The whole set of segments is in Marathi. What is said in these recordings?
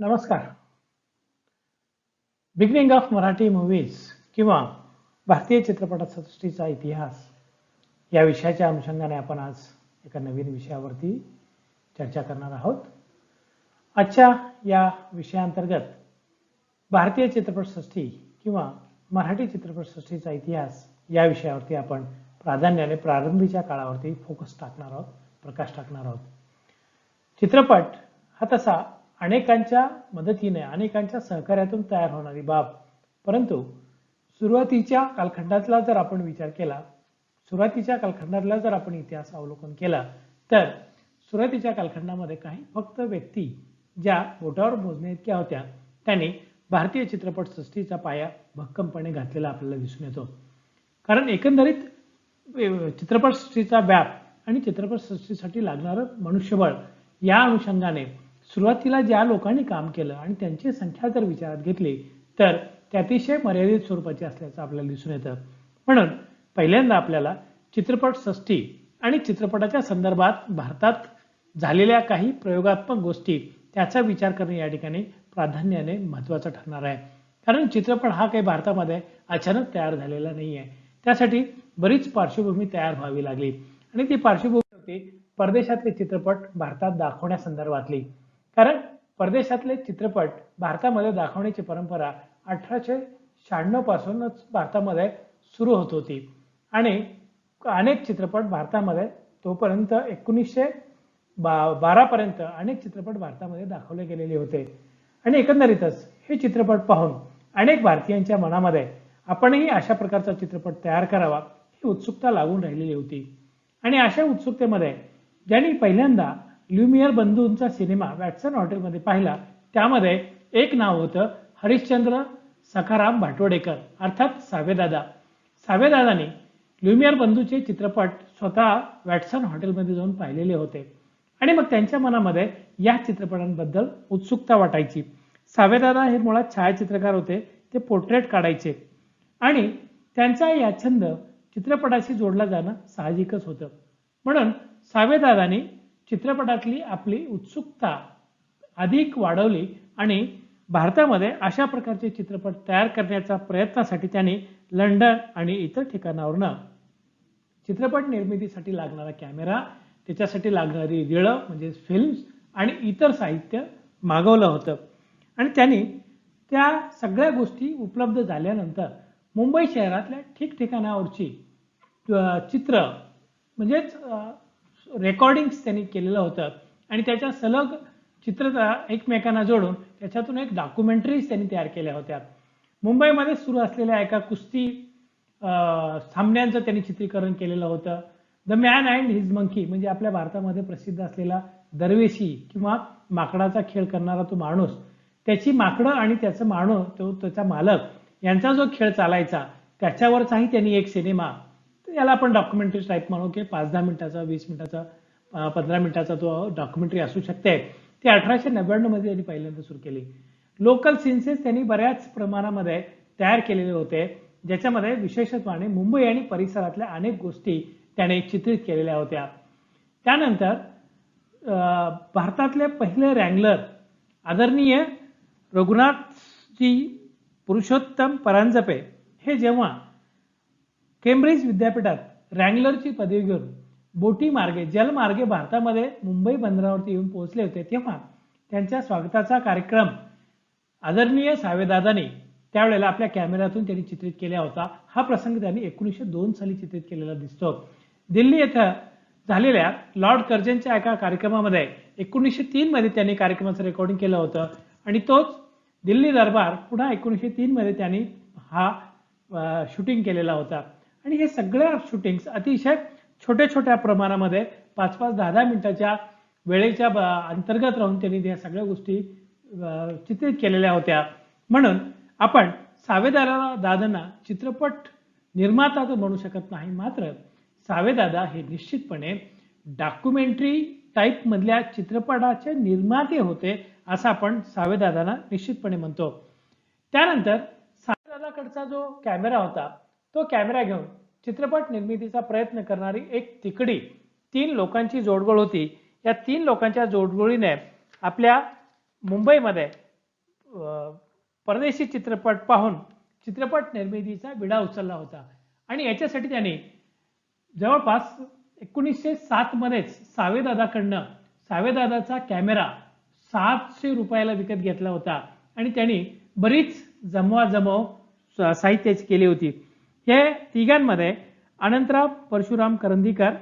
नमस्कार. बिगिनिंग ऑफ मराठी मूवीज किंवा भारतीय चित्रपटसृष्टीचा इतिहास या विषयाच्या अनुषंगाने आपण आज एका नवीन विषयावरती चर्चा करणार आहोत. आजच्या या विषयाअंतर्गत भारतीय चित्रपटसृष्टी किंवा मराठी चित्रपटसृष्टीचा इतिहास या विषयावरती आपण प्राधान्याने प्रारंभीच्या काळावरती फोकस टाकणार आहोत, प्रकाश टाकणार आहोत. चित्रपट हा तसा अनेकांच्या मदतीने अनेकांच्या सहकार्यातून तयार होणारी बाब, परंतु सुरुवातीच्या कालखंडातला जर आपण विचार केला, सुरुवातीच्या कालखंडातला जर आपण इतिहास अवलोकन केला तर सुरुवातीच्या कालखंडामध्ये काही फक्त व्यक्ती ज्या बोटावर मोजण्या इतक्या होत्या त्यांनी भारतीय चित्रपटसृष्टीचा पाया भक्कमपणे घातलेला आपल्याला दिसून येतो. कारण एकंदरीत चित्रपटसृष्टीचा व्याप आणि चित्रपटसृष्टीसाठी लागणारं मनुष्यबळ या अनुषंगाने सुरुवातीला ज्या लोकांनी काम केलं आणि त्यांची संख्या जर विचारात घेतली तर ते अतिशय मर्यादित स्वरूपाची असल्याचं आपल्याला दिसून येतं. म्हणून पहिल्यांदा आपल्याला चित्रपटसृष्टी आणि चित्रपटाच्या संदर्भात भारतात झालेल्या काही प्रयोगात्मक गोष्टी त्याचा विचार करणे या ठिकाणी प्राधान्याने महत्त्वाचं ठरणार आहे. कारण चित्रपट हा काही भारतामध्ये अचानक तयार झालेला नाही आहे. त्यासाठी बरीच पार्श्वभूमी तयार व्हावी लागली आणि ती पार्श्वभूमी होती परदेशातले चित्रपट भारतात दाखवण्यासंदर्भातली. कारण परदेशातले चित्रपट भारतामध्ये दाखवण्याची परंपरा 1896 पासूनच भारतामध्ये सुरू होत होती आणि अनेक चित्रपट भारतामध्ये तोपर्यंत 1912 पर्यंत अनेक चित्रपट भारतामध्ये दाखवले गेलेले होते. आणि एकंदरीतच हे चित्रपट पाहून अनेक भारतीयांच्या मनामध्ये आपणही अशा प्रकारचा चित्रपट तयार करावा ही उत्सुकता लागून राहिलेली होती. आणि अशा उत्सुकतेमध्ये ज्यांनी पहिल्यांदा ल्युमियर बंधूंचा सिनेमा वॅटसन हॉटेलमध्ये पाहिला त्यामध्ये एक नाव होतं हरिश्चंद्र सखाराम भाटवडेकर अर्थात सावेदादा. सावेदादांनी ल्युमियर बंधूचे चित्रपट स्वतः वॅटसन हॉटेलमध्ये जाऊन पाहिलेले होते आणि मग त्यांच्या मनामध्ये या चित्रपटांबद्दल उत्सुकता वाटायची. सावेदादा हे मुळात छायाचित्रकार होते, ते पोर्ट्रेट काढायचे आणि त्यांचा या छंद चित्रपटाशी जोडला जाणं साहजिकच होतं. म्हणून सावेदादांनी चित्रपटातली आपली उत्सुकता अधिक वाढवली आणि भारतामध्ये अशा प्रकारचे चित्रपट तयार करण्याच्या प्रयत्नासाठी त्यांनी लंडन आणि इतर ठिकाणावरून चित्रपट निर्मितीसाठी लागणारा कॅमेरा, त्याच्यासाठी लागणारी रीळं म्हणजे फिल्म्स आणि इतर साहित्य मागवलं होतं. आणि त्यांनी त्या सगळ्या गोष्टी उपलब्ध झाल्यानंतर मुंबई शहरातल्या ठिकठिकाणावरची चित्र म्हणजेच रेकॉर्डिंग्स त्यांनी केलेलं होतं आणि त्याच्या सलग चित्र एकमेकांना जोडून त्याच्यातून एक डॉक्युमेंटरीज त्यांनी तयार केल्या होत्या. मुंबईमध्ये सुरू असलेल्या एका कुस्ती सामन्यांचं त्यांनी चित्रीकरण केलेलं होतं. The man and his monkey म्हणजे आपल्या भारतामध्ये प्रसिद्ध असलेला दरवेशी किंवा माकडाचा खेळ करणारा तो माणूस, त्याची माकडं आणि त्याचं माणूस, तो त्याचा मालक यांचा जो खेळ चालायचा त्याच्यावरचाही त्यांनी एक सिनेमा, याला आपण डॉक्युमेंटरी टाईप म्हणू की 5-10 मिनिटाचा, 20 मिनिटाचा, 15 मिनिटाचा तो डॉक्युमेंटरी असू शकते. ती 1899 मध्ये त्यांनी पहिल्यांदा सुरू केली. लोकल सीन्सेस त्यांनी बऱ्याच प्रमाणामध्ये तयार केलेले होते, ज्याच्यामध्ये विशेषत्वाने मुंबई आणि परिसरातल्या अनेक गोष्टी त्याने चित्रित केलेल्या होत्या. त्यानंतर भारतातले पहिले रँगलर आदरणीय रघुनाथजी पुरुषोत्तम परांजपे हे जेव्हा केम्ब्रिज विद्यापीठात रँगलरची पदवी घेऊन बोटी मार्गे जलमार्गे भारतामध्ये मुंबई बंदरावरती येऊन पोहोचले होते तेव्हा त्यांच्या स्वागताचा कार्यक्रम आदरणीय सावेदादांनी त्यावेळेला आपल्या कॅमेऱ्यातून त्यांनी चित्रित केला होता. हा प्रसंग त्यांनी 1902 साली चित्रित केलेला दिसतो. दिल्ली येथे झालेल्या लॉर्ड कर्जनच्या एका कार्यक्रमामध्ये 1903 मध्ये त्यांनी कार्यक्रमाचं रेकॉर्डिंग केलं होतं आणि तोच दिल्ली दरबार पुन्हा 1903 मध्ये त्यांनी हा शूटिंग केलेला होता. आणि हे सगळ्या शूटिंग्स अतिशय छोट्या छोट्या प्रमाणामध्ये 5-5, 10-10 मिनिटाच्या वेळेच्या अंतर्गत राहून त्यांनी या सगळ्या गोष्टी चित्रित केलेल्या होत्या. म्हणून आपण सावेदादांना चित्रपट निर्माता तर म्हणू शकत नाही, मात्र सावेदादा हे निश्चितपणे डॉक्युमेंटरी टाईप मधल्या चित्रपटाचे निर्माते होते असं आपण सावेदादांना निश्चितपणे म्हणतो. त्यानंतर सावेदादाकडचा जो कॅमेरा होता तो कॅमेरा घेऊन चित्रपट निर्मितीचा प्रयत्न करणारी एक तिकडी 3 लोकांची जोडगोळ होती. या 3 लोकांच्या जोडगोळीने आपल्या मुंबईमध्ये परदेशी चित्रपट पाहून चित्रपट निर्मितीचा विडा उचलला होता आणि याच्यासाठी त्याने जवळपास 1907 मध्येच सावेदादाकडनं सावेदादाचा कॅमेरा 700 रुपयाला विकत घेतला होता आणि त्यांनी बरीच जमवाजमव साहित्याची केली होती. हे तिघांमध्ये अनंतराव परशुराम करंदीकर,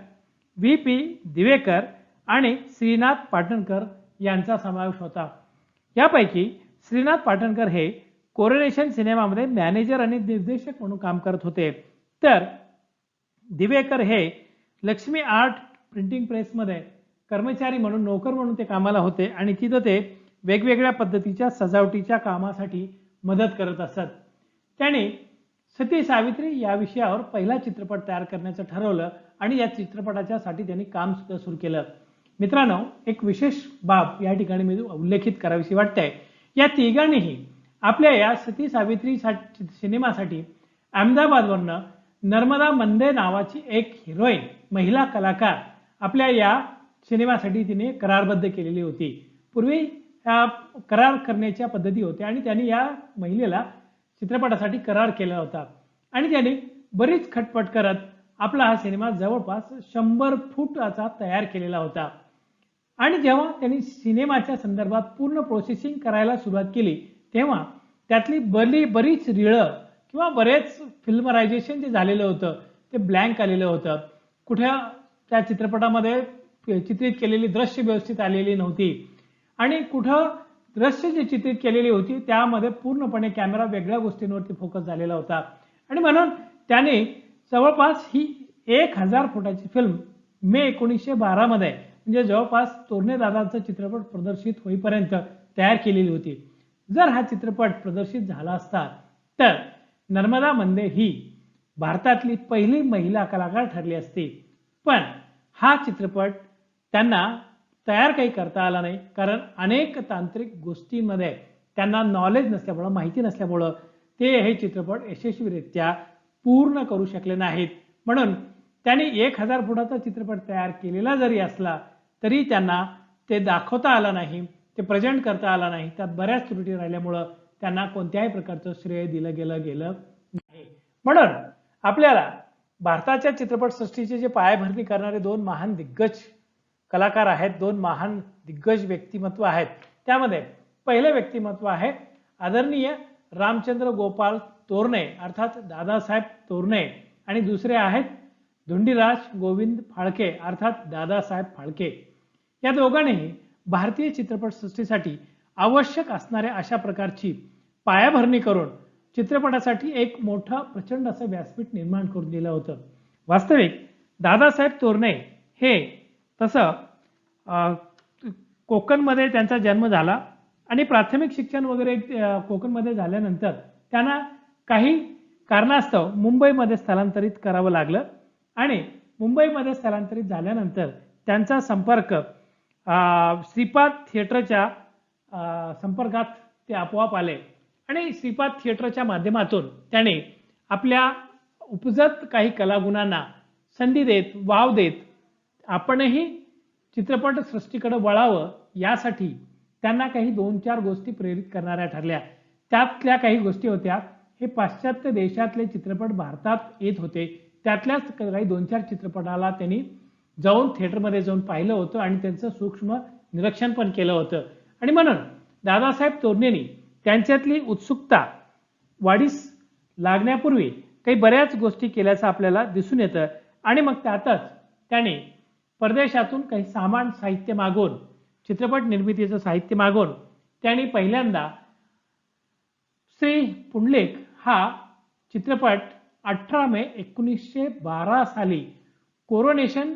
व्ही.पी. दिवेकर आणि श्रीनाथ पाटणकर यांचा समावेश होता. यापैकी श्रीनाथ पाटणकर हे कोरोनेशन सिनेमामध्ये मॅनेजर आणि निर्देशक म्हणून काम करत होते, तर दिवेकर हे लक्ष्मी आर्ट प्रिंटिंग प्रेसमध्ये कर्मचारी म्हणून नोकर म्हणून ते कामाला होते आणि तिथं ते वेगवेगळ्या पद्धतीच्या सजावटीच्या कामासाठी मदत करत असत. त्याने सती सावित्री या विषयावर पहिला चित्रपट तयार करण्याचं ठरवलं आणि या चित्रपटाच्या साठी त्यांनी काम सुद्धा सुरू केलं. मित्रांनो, एक विशेष बाब या ठिकाणी मी उल्लेखित करावीशी वाटते. या तिघांनीही आपल्या या सती सावित्री सिनेमासाठी अहमदाबादवरनं नर्मदा मंदे नावाची एक हिरोईन महिला कलाकार आपल्या या सिनेमासाठी तिने करारबद्ध केलेली होती. पूर्वी करार करण्याच्या पद्धती होत्या आणि त्यांनी या महिलेला चित्रपटासाठी करार केला होता आणि त्यांनी बरीच खटपट करत आपला हा सिनेमा जवळपास 100 फूटाचा तयार केलेला होता. आणि जेव्हा त्यांनी सिनेमाच्या संदर्भात पूर्ण प्रोसेसिंग करायला सुरुवात केली तेव्हा त्यातली बरीच रिळं किंवा बरेच फिल्मरायझेशन जे झालेलं होतं ते ब्लँक आलेलं होतं. कुठे त्या चित्रपटामध्ये चित्रित केलेली दृश्य व्यवस्थित आलेली नव्हती आणि कुठं दृश्य जी चित्रित केलेली होती त्यामध्ये पूर्णपणे कॅमेरा वेगळ्या गोष्टींवरती फोकस झालेला होता आणि म्हणून त्याने जवळपास ही 1000 फुटाची फिल्म मे 1912 मध्ये म्हणजे जवळपास तोरणे दादांचा चित्रपट प्रदर्शित होईपर्यंत तयार केलेली होती. जर हा चित्रपट प्रदर्शित झाला असता तर नर्मदा मंदे ही भारतातली पहिली महिला कलाकार ठरली असती, पण हा चित्रपट त्यांना तयार काही करता आला नाही कारण अनेक तांत्रिक गोष्टींमध्ये त्यांना नॉलेज नसल्यामुळं, माहिती नसल्यामुळं ते हे चित्रपट यशस्वीरित्या पूर्ण करू शकले नाहीत. म्हणून त्यांनी 1000 फुटाचा चित्रपट तयार केलेला जरी असला तरी त्यांना ते दाखवता आला नाही, ते प्रेझेंट करता आला नाही. त्यात बऱ्याच त्रुटी राहिल्यामुळं त्यांना कोणत्याही प्रकारचं श्रेय दिलं गेलं नाही. म्हणून आपल्याला भारताच्या चित्रपटसृष्टीचे जे पायाभरणी करणारे 2 महान दिग्गज कलाकार आहेत, 2 महान दिग्गज व्यक्तिमत्व आहेत. त्यामध्ये पहिले व्यक्तिमत्व आहे आदरणीय रामचंद्र गोपाल तोरणे अर्थात दादासाहेब तोरणे आणि दुसरे आहेत धुंडीराज गोविंद फाळके अर्थात दादासाहेब फाळके. या दोघांनीही भारतीय चित्रपटसृष्टीसाठी आवश्यक असणाऱ्या अशा प्रकारची पायाभरणी करून चित्रपटासाठी एक मोठं प्रचंड असं व्यासपीठ निर्माण करून दिलं होतं. वास्तविक दादासाहेब तोरणे हे तसं कोकणमध्ये त्यांचा जन्म झाला आणि प्राथमिक शिक्षण वगैरे कोकणमध्ये झाल्यानंतर त्यांना काही कारणास्तव मुंबईमध्ये स्थलांतरित करावं लागलं आणि मुंबईमध्ये स्थलांतरित झाल्यानंतर त्यांचा संपर्क श्रीपाद थिएटरच्या संपर्कात ते आपोआप आले आणि श्रीपाद थिएटरच्या माध्यमातून त्याने आपल्या उपजत काही कलागुणांना संधी देत, वाव देत आपणही चित्रपट सृष्टीकडे वळावं यासाठी त्यांना काही 2-4 गोष्टी प्रेरित करणाऱ्या ठरल्या. त्यातल्या काही गोष्टी होत्या, हे पाश्चात्य देशातले चित्रपट भारतात येत होते, त्यातल्याच काही 2-4 चित्रपटाला त्यांनी जाऊन थिएटरमध्ये जाऊन पाहिलं होतं आणि त्यांचं सूक्ष्म निरीक्षण पण केलं होतं आणि म्हणून दादासाहेब तोरणेंनी त्यांच्यातली उत्सुकता वाढीस लागण्यापूर्वी काही बऱ्याच गोष्टी केल्याचं आपल्याला दिसून येतं आणि मग त्यातच त्याने परदेशातून काही सामान साहित्य मागवून, चित्रपट निर्मितीचं साहित्य मागवून त्यांनी पहिल्यांदा श्री पुंडलिक हा चित्रपट 18 मे 1912 साली कोरोनेशन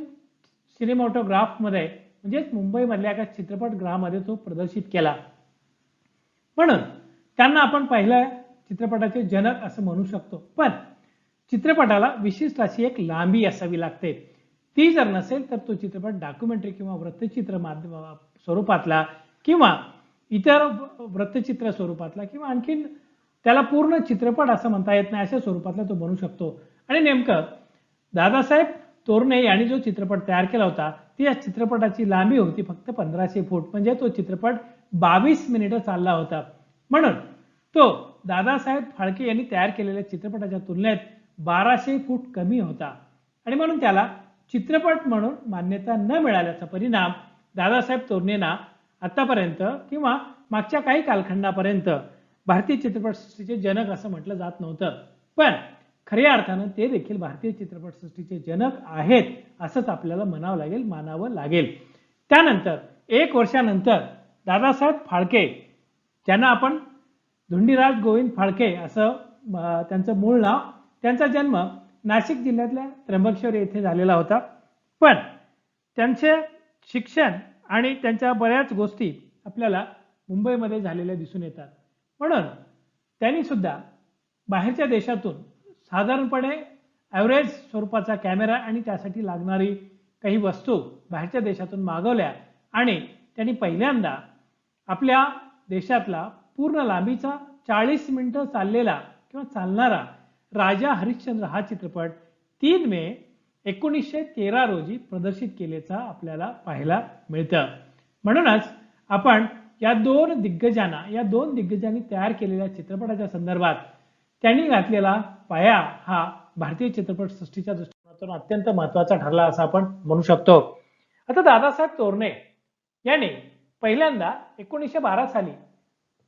सिनेमॅटोग्राफमध्ये म्हणजेच मुंबईमधल्या एका चित्रपटगृहामध्ये तो प्रदर्शित केला. म्हणून त्यांना आपण पहिल्या चित्रपटाचे जनक असं म्हणू शकतो. पण चित्रपटाला विशिष्ट अशी एक लांबी असावी लागते. ती जर नसेल तर तो चित्रपट डॉक्युमेंटरी किंवा वृत्तचित्र स्वरूपातला किंवा इतर वृत्तचित्र स्वरूपातला किंवा आणखीन त्याला पूर्ण चित्रपट असं म्हणता येत नाही अशा स्वरूपातला तो बनू शकतो. आणि नेमकं दादासाहेब तोरणे यांनी जो चित्रपट तयार केला होता ती या चित्रपटाची लांबी होती फक्त 1500 फूट, म्हणजे तो चित्रपट 22 मिनिटं चालला होता. म्हणून तो दादासाहेब फाळके यांनी तयार केलेल्या चित्रपटाच्या तुलनेत 1200 फूट कमी होता आणि म्हणून त्याला चित्रपट म्हणून मान्यता न मिळाल्याचा परिणाम दादासाहेब तोरणेंना आतापर्यंत किंवा मागच्या काही कालखंडापर्यंत भारतीय चित्रपटसृष्टीचे जनक असं म्हटलं जात नव्हतं. पण खऱ्या अर्थानं ते देखील भारतीय चित्रपटसृष्टीचे जनक आहेत असंच आपल्याला मानावं लागेल. त्यानंतर 1 वर्षानंतर दादासाहेब फाळके, ज्यांना आपण धुंडीराज गोविंद फाळके असं त्यांचं मूळ नाव, त्यांचा जन्म नाशिक जिल्ह्यातल्या त्र्यंबकेश्वर येथे झालेला होता. पण त्यांचे शिक्षण आणि त्यांच्या बऱ्याच गोष्टी आपल्याला मुंबईमध्ये झालेल्या दिसून येतात. म्हणून त्यांनी सुद्धा बाहेरच्या देशातून साधारणपणे ॲव्हरेज स्वरूपाचा कॅमेरा आणि त्यासाठी लागणारी काही वस्तू बाहेरच्या देशातून मागवल्या आणि त्यांनी पहिल्यांदा आपल्या देशातला पूर्ण लांबीचा 40 मिनिटं चाललेला किंवा चालणारा राजा हरिश्चंद्र हा चित्रपट 3 मे 1913 रोजी प्रदर्शित केल्याचा आपल्याला पाहायला मिळतं. म्हणूनच आपण या दोन दिग्गजांनी तयार केलेल्या चित्रपटाच्या संदर्भात त्यांनी घातलेला पाया हा भारतीय चित्रपटसृष्टीच्या दृष्टिकोनातून अत्यंत महत्त्वाचा ठरला असं आपण म्हणू शकतो. आता दादासाहेब तोरणे यांनी पहिल्यांदा 1912 साली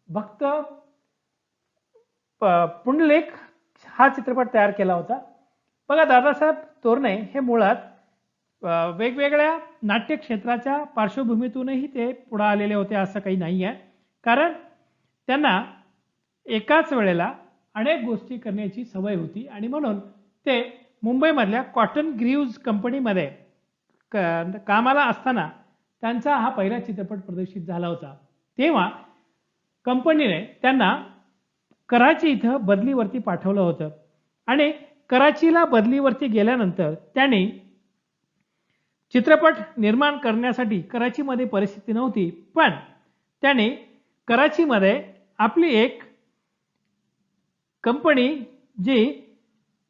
भक्त पुंडलिक हा चित्रपट तयार केला होता. बघा, दादासाहेब तोरणे हे मुळात वेगवेगळ्या नाट्य क्षेत्राच्या पार्श्वभूमीतूनही ते पुढे आलेले होते असं काही नाही आहे. कारण त्यांना एकाच वेळेला अनेक गोष्टी करण्याची सवय होती आणि म्हणून ते मुंबईमधल्या कॉटन ग्रीव्ज कंपनीमध्ये कामाला असताना त्यांचा हा पहिला चित्रपट प्रदर्शित झाला होता. तेव्हा कंपनीने त्यांना कराची इथं बदलीवरती पाठवलं होतं आणि कराचीला बदलीवरती गेल्यानंतर त्यांनी चित्रपट निर्माण करण्यासाठी, कराचीमध्ये परिस्थिती नव्हती, पण त्यांनी कराचीमध्ये आपली एक कंपनी जी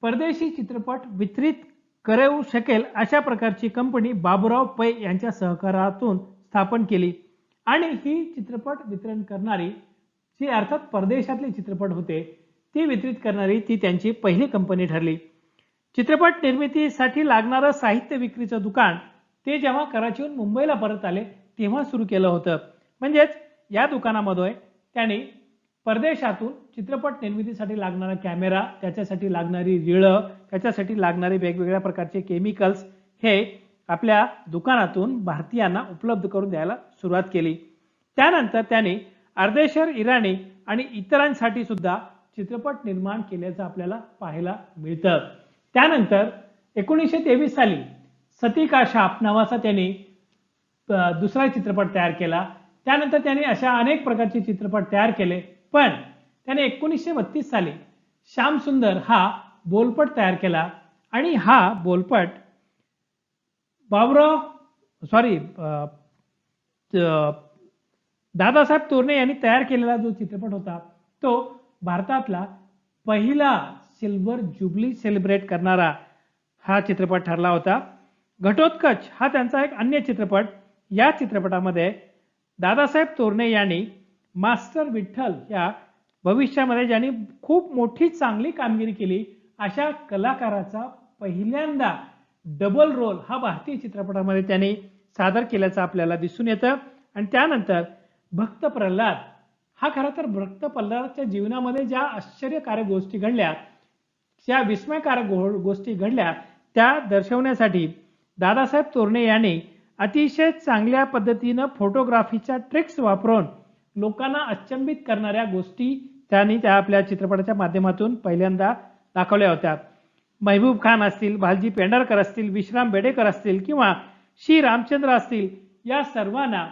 परदेशी चित्रपट वितरित करू शकेल अशा प्रकारची कंपनी बाबूराव पै यांच्या सहकारातून स्थापन केली आणि ही चित्रपट वितरण करणारी, जी अर्थात परदेशातले चित्रपट होते ती वितरित करणारी, ती त्यांची पहिली कंपनी ठरली. चित्रपट निर्मितीसाठी लागणारं साहित्य विक्रीचं दुकान ते जेव्हा कराचीहून मुंबईला परत आले तेव्हा सुरू केलं होतं. म्हणजेच या दुकानामध्ये त्यांनी परदेशातून चित्रपट निर्मितीसाठी लागणारा कॅमेरा, त्याच्यासाठी लागणारी रीळं, त्याच्यासाठी लागणारे वेगवेगळ्या प्रकारचे केमिकल्स हे आपल्या दुकानातून भारतीयांना उपलब्ध करून द्यायला सुरुवात केली. त्यानंतर त्यांनी अर्देशर इराणी आणि इतरांसाठी सुद्धा चित्रपट निर्माण केल्याचं आपल्याला पाहायला मिळतं. त्यानंतर 1923 साली सती का शाप नावाचा त्यांनी दुसरा चित्रपट तयार केला. त्यानंतर त्यांनी अशा अनेक प्रकारचे चित्रपट तयार केले. पण त्याने 1932 साली श्याम सुंदर हा बोलपट तयार केला आणि हा बोलपट दादासाहेब तोरणे यांनी तयार केलेला जो चित्रपट होता तो भारतातला पहिला सिल्वर जुबली सेलिब्रेट करणारा हा चित्रपट ठरला होता. घटोत्कच हा त्यांचा एक अन्य चित्रपट. या चित्रपटामध्ये दादासाहेब तोरणे यांनी मास्टर विठ्ठल या भविष्यामध्ये ज्यांनी खूप मोठी चांगली कामगिरी केली अशा कलाकाराचा पहिल्यांदा डबल रोल हा भारतीय चित्रपटामध्ये त्यांनी सादर केल्याचं आपल्याला दिसून येतं. आणि त्यानंतर भक्त प्रल्हाद हा खरं तर भक्त प्रल्हादच्या जीवनामध्ये ज्या आश्चर्यकारक गोष्टी घडल्या, ज्या विस्मयकारक गोष्टी घडल्या त्या दर्शवण्यासाठी दादासाहेब तोरणे यांनी अतिशय चांगल्या पद्धतीनं फोटोग्राफीच्या ट्रिक्स वापरून लोकांना अचंबित करणाऱ्या गोष्टी त्यांनी त्या आपल्या चित्रपटाच्या माध्यमातून पहिल्यांदा दाखवल्या होत्या. महबूब खान असतील, भालजी पेंढारकर असतील, विश्राम बेडेकर असतील किंवा श्री रामचंद्र असतील, या सर्वांना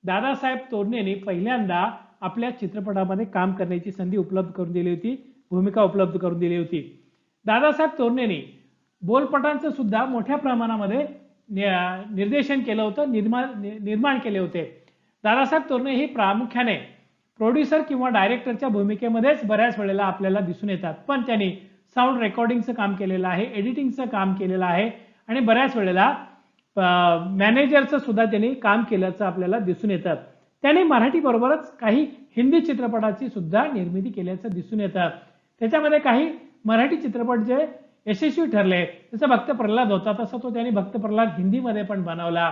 दादासाहेब तोरणेंनी पहिल्यांदा आपल्या चित्रपटामध्ये काम करण्याची संधी उपलब्ध करून दिली होती, भूमिका उपलब्ध करून दिली होती. दादासाहेब तोरणेंनी बोलपटांचं सुद्धा मोठ्या प्रमाणामध्ये निर्देशन केलं होतं, निर्माण केले होते. दादासाहेब तोरणे ही प्रामुख्याने प्रोड्युसर किंवा डायरेक्टरच्या भूमिकेमध्येच बऱ्याच वेळेला आपल्याला दिसून येतात, पण त्यांनी साऊंड रेकॉर्डिंगचं काम केलेलं आहे, एडिटिंगचं काम केलेलं आहे आणि बऱ्याच वेळेला मॅनेजरचं सुद्धा त्यांनी काम केल्याचं आपल्याला दिसून येतं. त्याने मराठी बरोबरच काही हिंदी चित्रपटाची सुद्धा निर्मिती केल्याचं दिसून येतं. त्याच्यामध्ये काही मराठी चित्रपट जे यशस्वी ठरले, जसं भक्त प्रल्हाद होता तसं तो त्यांनी भक्त प्रल्हाद हिंदीमध्ये पण बनवला.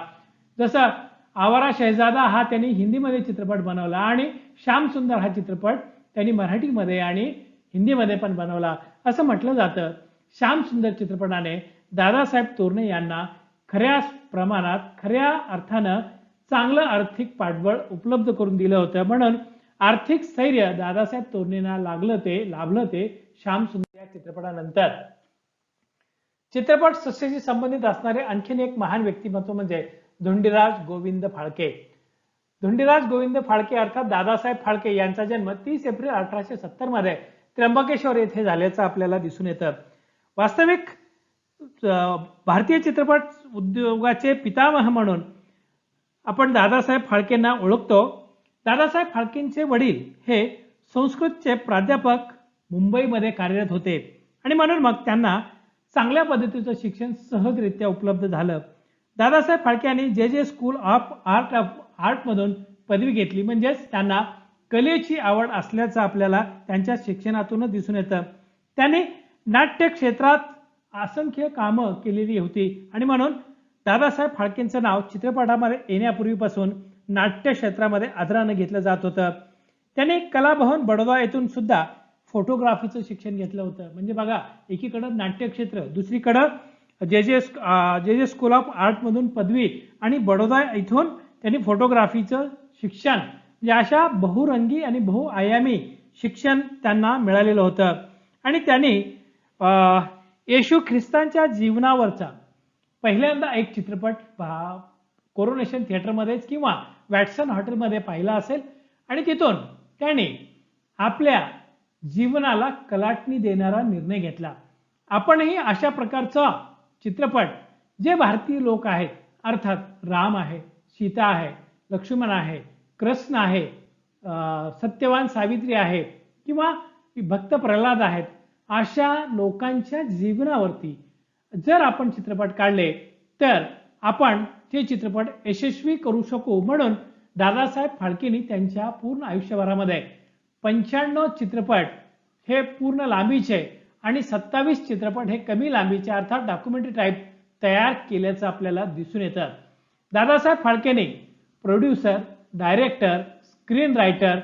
जसं आवारा शहजादा हा त्यांनी हिंदीमध्ये चित्रपट बनवला आणि श्याम सुंदर हा चित्रपट त्यांनी मराठीमध्ये आणि हिंदीमध्ये पण बनवला. असं म्हटलं जातं श्याम सुंदर चित्रपटाने दादासाहेब तोरणे यांना खऱ्या प्रमाणात खऱ्या अर्थानं चांगलं आर्थिक पाठबळ उपलब्ध करून दिलं होतं. म्हणून आर्थिक स्थैर्य दादासाहेब तोरणेंना लाभलं ते श्याम सुंदर या चित्रपटानंतर. चित्रपट सृष्टीशी संबंधित असणारे आणखीन एक महान व्यक्तिमत्व म्हणजे धोंडीराज गोविंद फाळके. धोंडीराज गोविंद फाळके अर्थात दादासाहेब फाळके यांचा जन्म 30 एप्रिल 1870 मध्ये त्र्यंबकेश्वर येथे झाल्याचं आपल्याला दिसून येतं. वास्तविक भारतीय चित्रपट उद्योगाचे पितामह म्हणून आपण दादासाहेब फाळकेंना ओळखतो. दादासाहेब फाळकेंचे वडील हे संस्कृतचे प्राध्यापक मुंबईमध्ये कार्यरत होते आणि म्हणून मग त्यांना चांगल्या पद्धतीचं शिक्षण सहजरित्या उपलब्ध झालं. दादासाहेब फाळके यांनी जे स्कूल ऑफ आर्टमधून पदवी घेतली, म्हणजेच त्यांना कलेची आवड असल्याचं आपल्याला त्यांच्या शिक्षणातूनच दिसून येतं. त्यांनी नाट्य क्षेत्रात असंख्य कामं केलेली होती आणि म्हणून दादासाहेब फाळकेंचं नाव चित्रपटामध्ये येण्यापूर्वीपासून नाट्य क्षेत्रामध्ये आदरानं घेतलं जात होतं. त्यांनी कलाभवन बडोदा येथून सुद्धा फोटोग्राफीचं शिक्षण घेतलं होतं. म्हणजे बघा, एकीकडं नाट्यक्षेत्र, दुसरीकडं जे स्कूल ऑफ आर्टमधून पदवी आणि बडोदा इथून त्यांनी फोटोग्राफीचं शिक्षण, म्हणजे अशा बहुरंगी आणि बहुआयामी शिक्षण त्यांना मिळालेलं होतं. आणि त्यांनी येशू ख्रिस्तांच्या जीवनावरचा पहिल्यांदा एक चित्रपट कोरोनेशन थिएटरमध्येच किंवा वॅटसन हॉटेलमध्ये पाहिला असेल आणि तिथून त्यांनी आपल्या जीवनाला कलाटणी देणारा निर्णय घेतला. आपणही अशा प्रकारचा चित्रपट जे भारतीय लोक आहेत, अर्थात राम आहे, सीता आहे, लक्ष्मण आहे, कृष्ण आहे, सत्यवान सावित्री आहे किंवा भक्त प्रल्हाद आहेत, अशा लोकांच्या जीवनावरती जर आपण चित्रपट काढले तर आपण ते चित्रपट यशस्वी करू शकू. म्हणून दादासाहेब फाळकेंनी त्यांच्या पूर्ण आयुष्यभरामध्ये 95 चित्रपट हे पूर्ण लांबीचे आणि 27 चित्रपट हे कमी लांबीचे अर्थात डॉक्युमेंटरी टाईप तयार केल्याचं आपल्याला दिसून येतं. दादासाहेब फाळकेंनी producer, director, screen writer,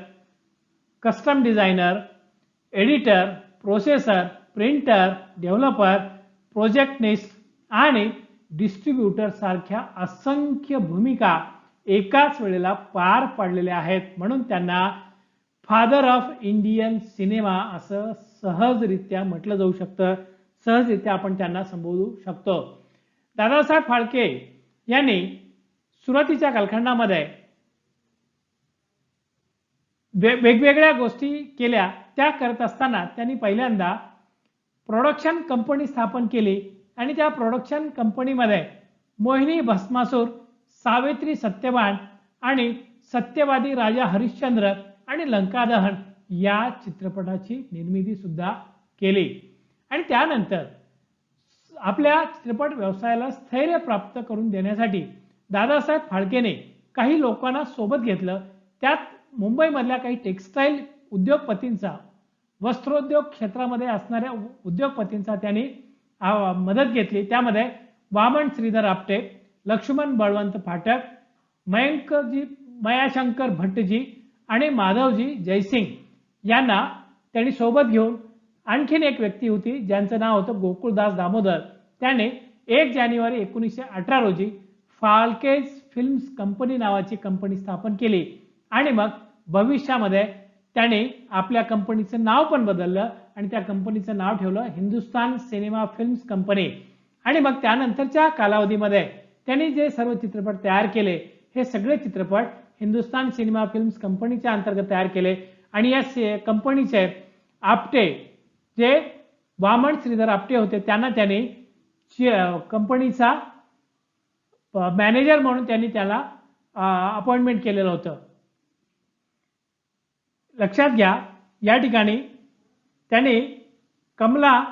custom designer, editor, processor, printer, developer, projectionist आणि डिस्ट्रीब्युटर सारख्या असंख्य भूमिका एकाच वेळेला पार पाडलेल्या आहेत. म्हणून त्यांना फादर ऑफ इंडियन सिनेमा असं सहजरित्या म्हटलं जाऊ शकतं. सहजरित्या आपण त्यांना संबोधू शकतो. दादासाहेब फाळके यांनी सुरुवातीच्या कालखंडामध्ये वेगवेगळ्या गोष्टी केल्या. त्या करत असताना त्यांनी पहिल्यांदा प्रोडक्शन कंपनी स्थापन केली आणि त्या प्रोडक्शन कंपनीमध्ये मोहिनी भस्मासूर, सावित्री सत्यवान आणि सत्यवादी राजा हरिश्चंद्र आणि लंकादहन या चित्रपटाची निर्मिती सुद्धा केली. आणि त्यानंतर आपल्या चित्रपट व्यवसायाला स्थैर्य प्राप्त करून देण्यासाठी दादासाहेब फाळकेने काही लोकांना सोबत घेतलं. त्यात मुंबईमधल्या काही टेक्स्टाईल उद्योगपतींचा, वस्त्रोद्योग क्षेत्रामध्ये असणाऱ्या उद्योगपतींचा त्यांनी मदत घेतली. त्यामध्ये वामन श्रीधर आपटे, लक्ष्मण बळवंत फाटक, मयाशंकर भट्टजी आणि माधवजी जयसिंग यांना त्यांनी सोबत घेऊन आणखीन एक व्यक्ती होती ज्यांचं नाव होतं गोकुळदास दामोदर. त्याने 1 जानेवारी 1918 रोजी फाल्केज फिल्म्स कंपनी नावाची कंपनी स्थापन केली आणि मग भविष्यामध्ये त्याने आपल्या कंपनीचं नाव पण बदललं आणि त्या कंपनीचं नाव ठेवलं हिंदुस्तान सिनेमा फिल्म्स कंपनी. आणि मग त्यानंतरच्या कालावधीमध्ये त्यांनी जे सर्व चित्रपट तयार केले हे सगळे चित्रपट हिंदुस्तान सिनेमा फिल्म्स कंपनीच्या अंतर्गत तयार केले. आणि या कंपनीचे आपटे जे वामन श्रीधर आपटे होते त्यांना त्यांनी कंपनीचा मॅनेजर म्हणून त्यांनी त्याला अपॉइंटमेंट केलेलं होतं. लक्षात घ्या, या ठिकाणी त्यांनी कमला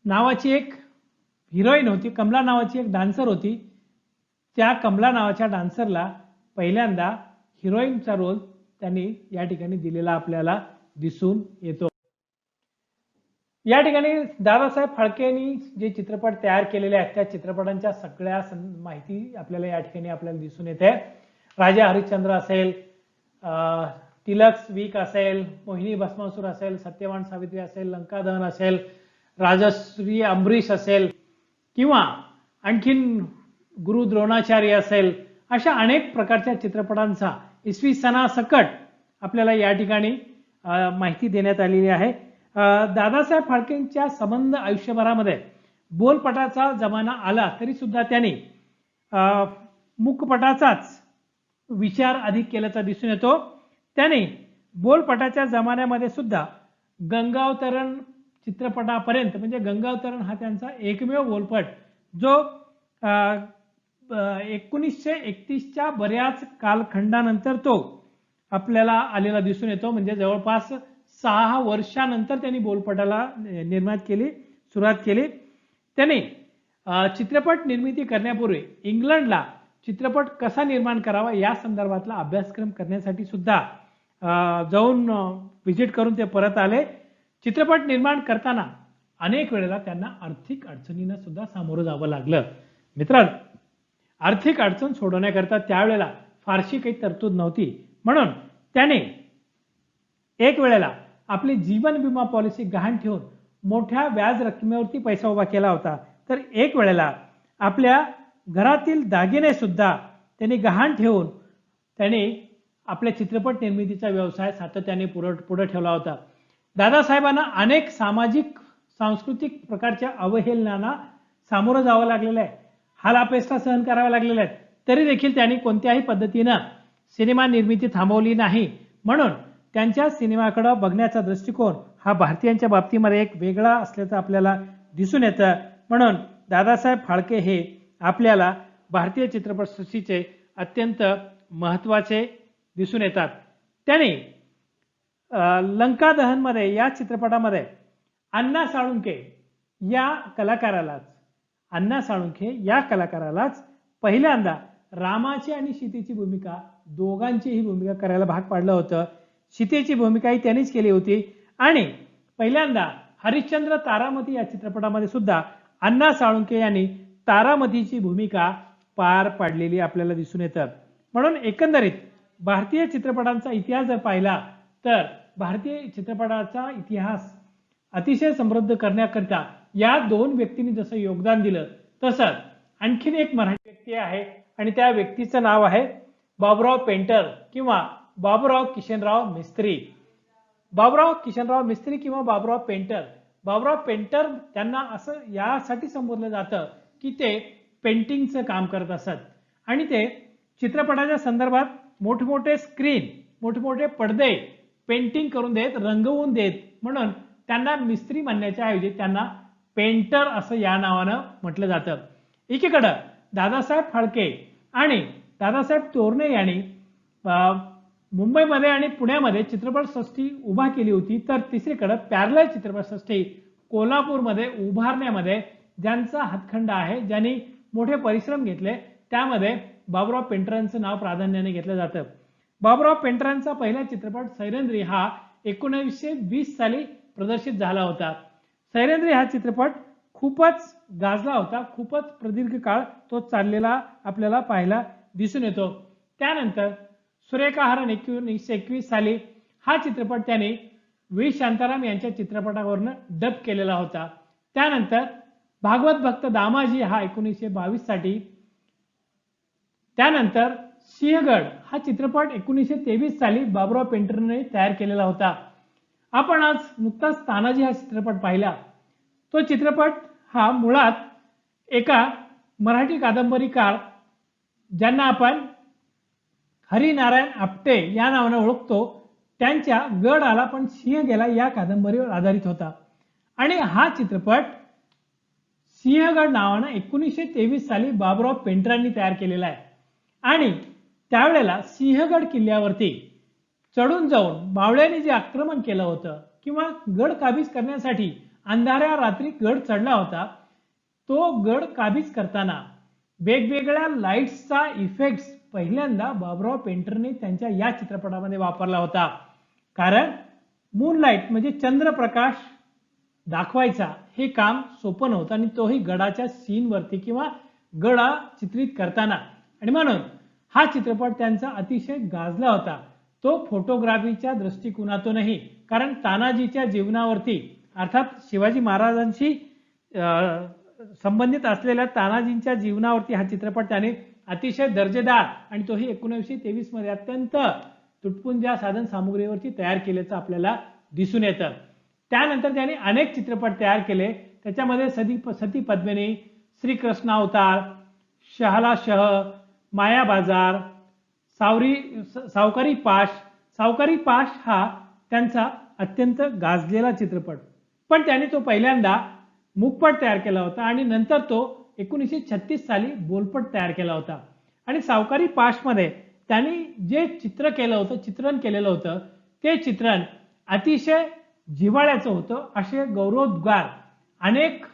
नावाची एक हिरोईन होती, कमला नावाची एक डान्सर होती. त्या कमला नावाच्या डान्सरला पहिल्यांदा हिरोईनचा रोल त्यांनी या ठिकाणी दिलेला आपल्याला दिसून येतो. या ठिकाणी दादासाहेब फाळके यांनी जे चित्रपट तयार केलेले आहेत त्या चित्रपटांच्या सगळ्या माहिती आपल्याला या ठिकाणी आपल्याला दिसून येते. राजा हरिश्चंद्र असेल, तिलक वीक असेल, मोहिनी भस्मासूर असेल, सत्यवान सावित्री असेल, लंका दहन असेल, राजश्री अमरीश असेल किंवा आणखीन गुरु द्रोणाचार्य असेल, अशा अनेक प्रकारच्या चित्रपटांचा इसवी सणासकट आपल्याला या ठिकाणी माहिती देण्यात आलेली आहे. दादासाहेब फाळकेंच्या संबंध आयुष्यभरामध्ये बोलपटाचा जमाना आला तरी सुद्धा त्यांनी मुखपटाचाच विचार अधिक केल्याचा दिसून येतो. त्याने बोलपटाच्या जमान्यामध्ये सुद्धा गंगावतरण चित्रपटापर्यंत, म्हणजे गंगावतरण हा त्यांचा एकमेव बोलपट जो 1931च्या बऱ्याच कालखंडानंतर तो आपल्याला आलेला दिसून येतो. म्हणजे जवळपास 6 वर्षानंतर त्यांनी बोलपटाला सुरुवात केली. त्याने चित्रपट निर्मिती करण्यापूर्वी इंग्लंडला चित्रपट कसा निर्माण करावा या संदर्भातला अभ्यासक्रम करण्यासाठी सुद्धा जाऊन व्हिजिट करून ते परत आले. चित्रपट निर्माण करताना अनेक वेळेला त्यांना आर्थिक अडचणींना सुद्धा सामोरं जावं लागलं. मित्रांनो, आर्थिक अडचण सोडवण्याकरता त्यावेळेला फारशी काही तरतूद नव्हती, म्हणून त्याने एक वेळेला आपली जीवन विमा पॉलिसी गहाण ठेवून मोठ्या व्याज रकमेवरती पैसा उभा केला होता. तर एक वेळेला आपल्या घरातील दागिने सुद्धा त्यांनी गहाण ठेवून त्यांनी आपल्या चित्रपट निर्मितीचा व्यवसाय सातत्याने पुढे ठेवला होता. दादासाहेबांना अनेक सामाजिक सांस्कृतिक प्रकारच्या अवहेलनांना सामोरं जावं लागलेलं आहे, हालापेष्टा सहन कराव्या लागलेल्या आहेत, तरी देखील त्यांनी कोणत्याही पद्धतीनं सिनेमा निर्मिती थांबवली नाही. म्हणून त्यांच्या सिनेमाकडे बघण्याचा दृष्टिकोन हा भारतीयांच्या बाबतीमध्ये एक वेगळा असल्याचं आपल्याला दिसून येतं. म्हणून दादासाहेब फाळके हे आपल्याला भारतीय चित्रपटसृष्टीचे अत्यंत महत्त्वाचे दिसून येतात. त्यांनी लंका दहन मध्ये या चित्रपटामध्ये अण्णा साळुंखे या कलाकारालाच पहिल्यांदा रामाची आणि सीतेची भूमिका दोघांचीही भूमिका करायला भाग पाडलं होतं. सीतेची भूमिकाही त्यांनीच केली होती आणि पहिल्यांदा हरिश्चंद्र तारामती या चित्रपटामध्ये सुद्धा अण्णा साळुंखे यांनी तारामतीची भूमिका पार पाडलेली आपल्याला दिसून येतं. म्हणून एकंदरीत भारतीय चित्रपटांचा इतिहास जर पाहिला तर भारतीय चित्रपटाचा इतिहास अतिशय समृद्ध करण्याकरता या दोन व्यक्तींनी जसं योगदान दिलं तसंच आणखीन एक मराठी व्यक्ती आहे आणि त्या व्यक्तीचं नाव आहे बाबूराव पेंटर किंवा बाबूराव किशनराव मिस्त्री. बाबूराव किशनराव मिस्त्री किंवा बाबूराव पेंटर. बाबूराव पेंटर त्यांना असं यासाठी संबोधलं जातं की ते पेंटिंगचं काम करत असत आणि ते चित्रपटाच्या संदर्भात मोठमोठे स्क्रीन, मोठमोठे पडदे पेंटिंग करून देत, रंगवून देत, म्हणून त्यांना मिस्त्री म्हणण्याच्या ऐवजी त्यांना पेंटर असं या नावानं म्हटलं जातं. एकीकडे दादासाहेब फाळके आणि दादासाहेब तोरणे यांनी मुंबईमध्ये आणि पुण्यामध्ये चित्रपटसृष्टी उभा केली होती, तर तिसरीकडे पॅरलल चित्रपटसृष्टी कोल्हापूरमध्ये उभारण्यामध्ये ज्यांचा हातखंडा आहे, ज्यांनी मोठे परिश्रम घेतले, त्यामध्ये बाबूराव पेंटरांचं नाव प्राधान्याने घेतलं जातं. बाबूराव पेंटरांचा पहिला चित्रपट सैरंद्री हा 1920 साली प्रदर्शित झाला होता. सैरंद्री हा चित्रपट खूपच गाजला होता, खूपच प्रदीर्घ काळ तो चाललेला आपल्याला पाहायला दिसून येतो. त्यानंतर सुरेखाहरण 1921 साली हा चित्रपट त्याने व्ही शांताराम यांच्या चित्रपटावरनं डब केलेला होता. त्यानंतर भागवत भक्त दामाजी हा 1922 साठी. त्यानंतर सिंहगड हा चित्रपट 1923 साली बाबूराव पेंटरने तयार केलेला होता. आपण आज नुकताच तानाजी हा चित्रपट पाहिला. तो चित्रपट हा मुळात एका मराठी कादंबरीकार ज्यांना आपण हरिनारायण आपटे या नावाने ओळखतो, त्यांच्या गड आला पण सिंह गेला या कादंबरीवर आधारित होता आणि हा चित्रपट सिंहगड नावानं 1923 साली बाबूराव पेंटरांनी तयार केलेला आहे. आणि त्यावेळेला सिंहगड किल्ल्यावरती चढून जाऊन मावळ्यांनी जे आक्रमण केलं होतं किंवा गड काबीज करण्यासाठी अंधाऱ्या रात्री गड चढला होता, तो गड काबीज करताना वेगवेगळ्या लाईट्सचा इफेक्ट्स पहिल्यांदा बाबुराव पेंटरने त्यांच्या या चित्रपटामध्ये वापरला होता. कारण मूनलाईट म्हणजे चंद्रप्रकाश दाखवायचा हे काम सोपं नव्हतं आणि तोही गडाच्या सीनवरती किंवा गडा चित्रित करताना. आणि म्हणून हा चित्रपट त्यांचा अतिशय गाजला होता. तो फोटोग्राफीच्या दृष्टिकोनातूनही, कारण तानाजीच्या जीवनावरती अर्थात शिवाजी महाराजांशी संबंधित असलेल्या तानाजींच्या जीवनावरती हा चित्रपट त्याने अतिशय दर्जेदार आणि तोही 1923 मध्ये अत्यंत तुटपुंज्या साधन सामुग्रीवरती तयार केल्याचं आपल्याला दिसून येतं. त्यानंतर त्याने अनेक चित्रपट तयार केले. त्याच्यामध्ये सती पद्मिनी, श्रीकृष्ण अवतार, शहला शह, माया बाजार, सावकारी पाश हा त्यांचा अत्यंत गाजलेला चित्रपट. पण त्याने तो पहिल्यांदा मूकपट तयार केला होता आणि नंतर तो 1936 साली बोलपट तयार केला होता. आणि सावकारी पाशमध्ये त्यांनी जे चित्रण केलेलं होतं ते चित्रण अतिशय जिव्हाळ्याचं होतं असे गौरवोद्गार अनेक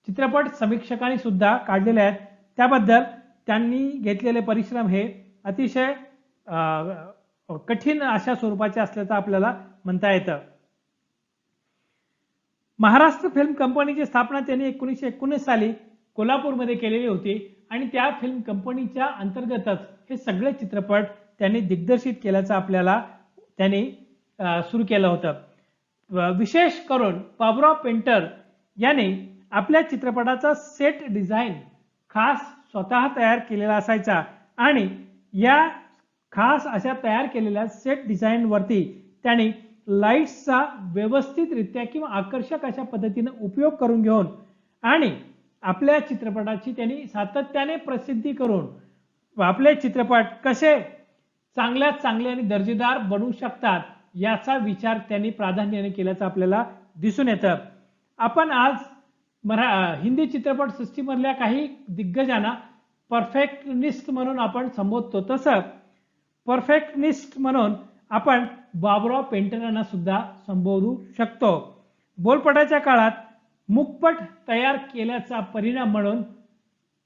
चित्रपट समीक्षकांनी सुद्धा काढलेले आहेत. त्याबद्दल त्यांनी घेतलेले परिश्रम हे अतिशय कठीण अशा स्वरूपाचे असल्याचं आपल्याला म्हणता येतं. महाराष्ट्र फिल्म कंपनीची स्थापना त्यांनी 1919 साली कोल्हापूरमध्ये केलेली होती आणि त्या फिल्म कंपनीच्या अंतर्गतच हे सगळे चित्रपट त्यांनी दिग्दर्शित केल्याचं आपल्याला त्यांनी सुरू केलं होतं. विशेष करून बाबुराव पेंटर यांनी आपल्या चित्रपटाचा सेट डिझाईन खास स्वतः तयार केलेला असायचा आणि या खास अशा तयार केलेल्या सेट डिझाईन वरती त्यांनी लाईट्सचा व्यवस्थितरित्या किंवा आकर्षक अशा पद्धतीने उपयोग करून घेऊन आणि आपल्या चित्रपटाची त्यांनी सातत्याने प्रसिद्धी करून आपले चित्रपट कसे चांगल्यात चांगले आणि दर्जेदार बनवू शकतात याचा विचार त्यांनी प्राधान्याने केल्याचं आपल्याला दिसून येतं. आपण आज हिंदी चित्रपट सृष्टीमधल्या काही दिग्गजांना परफेक्टनिस्ट म्हणून आपण संबोधतो, तसं परफेक्टनिस्ट म्हणून आपण बाबुराव पेंटरांना सुद्धा संबोधू शकतो. बोलपटाच्या काळात मूकपट तयार केल्याचा परिणाम म्हणून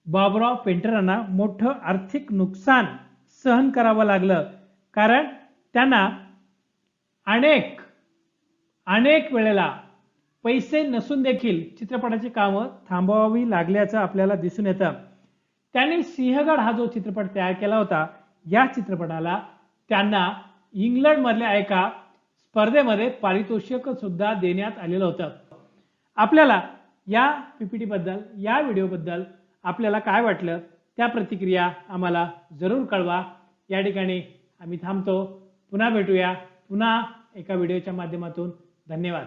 बाबुराव पेंटरांना मोठं आर्थिक नुकसान सहन करावं लागलं. कारण त्यांना अनेक वेळेला पैसे नसून देखील चित्रपटाची कामं थांबवावी लागल्याचं आपल्याला दिसून येतं. त्यांनी सिंहगड हा जो चित्रपट तयार केला होता, या चित्रपटाला त्यांना इंग्लंड मधल्या एका स्पर्धेमध्ये पारितोषिक सुद्धा देण्यात आलेलं होतं. आपल्याला या पीपीटी बद्दल, या व्हिडिओ बद्दल आपल्याला काय वाटलं त्या प्रतिक्रिया आम्हाला जरूर कळवा. या ठिकाणी आम्ही थांबतो. पुन्हा भेटूया पुन्हा एका व्हिडिओच्या माध्यमातून. धन्यवाद.